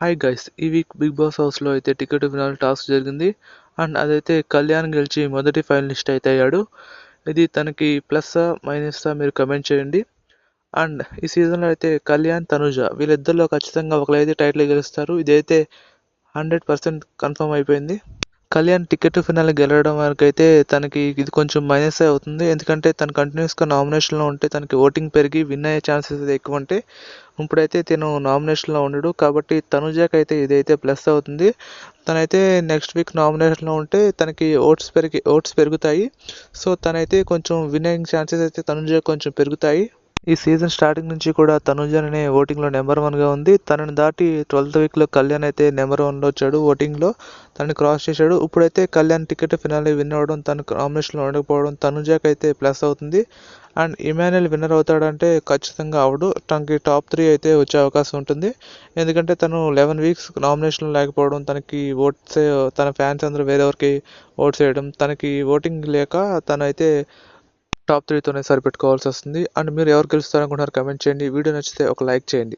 Hi guys, ఈ week big boss హౌస్లో అయితే టికెట్ ఫినాల్ టాస్క్ జరిగింది. అండ్ అదైతే కళ్యాణ్ గెలిచి మొదటి ఫైనలిస్ట్ అయితే అయ్యాడు. ఇది తనకి ప్లస్సా మైనస్సా మీరు కమెంట్ చేయండి. అండ్ ఈ సీజన్లో అయితే కళ్యాణ్, తనుజ వీళ్ళిద్దరిలో ఖచ్చితంగా ఒకరైతే టైటిల్ గెలుస్తారు. ఇదైతే 100% కన్ఫర్మ్ అయిపోయింది. కళ్యాణ్ టికెట్ ఫినాల్ గెలవడం వరకు అయితే తనకి ఇది కొంచెం మైనస్ అవుతుంది. ఎందుకంటే తను కంటిన్యూస్గా నామినేషన్లో ఉంటే తనకి ఓటింగ్ పెరిగి విన్ అయ్యే ఛాన్సెస్ ఎక్కువ ఉంటాయి. ఇప్పుడైతే తను నామినేషన్లో ఉండడు కాబట్టి తనుజాకి అయితే ఇదైతే ప్లస్ అవుతుంది. తనైతే నెక్స్ట్ వీక్ నామినేషన్లో ఉంటే తనకి ఓట్స్ పెరుగుతాయి. సో తనైతే కొంచెం విన్నింగ్ ఛాన్సెస్ అయితే తనుజ కొంచెం పెరుగుతాయి. ఈ సీజన్ స్టార్టింగ్ నుంచి కూడా తనుజనే ఓటింగ్లో నెంబర్ 1గా ఉంది. తనని దాటి 12th వీక్లో కళ్యాణ్ అయితే నెంబర్ 1లో వచ్చాడు ఓటింగ్లో. తనని క్రాస్ చేశాడు. ఇప్పుడైతే కళ్యాణ్ టికెట్ ఫినాలే విన్ అవ్వడం, తను నామినేషన్లో ఉండకపోవడం తనుజాకి అయితే ప్లస్ అవుతుంది. అండ్ ఇమాన్యుయల్ విన్నర్ అవుతాడంటే ఖచ్చితంగా అవడు. తనకి టాప్ 3 అయితే వచ్చే అవకాశం ఉంటుంది. ఎందుకంటే తను 11 వీక్స్ నామినేషన్లో లేకపోవడం, తనకి ఓట్స్ తన ఫ్యాన్స్ అందరూ వేరెవరికి ఓట్స్ వేయడం, తనకి ఓటింగ్ లేక తనైతే టాప్ 3తోనే సరిపెట్టుకోవాల్సి వస్తుంది. అండ్ మీరు ఎవరు గెలుస్తారనుకుంటున్నారు కమెంట్ చేయండి. వీడియో నచ్చితే ఒక లైక్ చేయండి.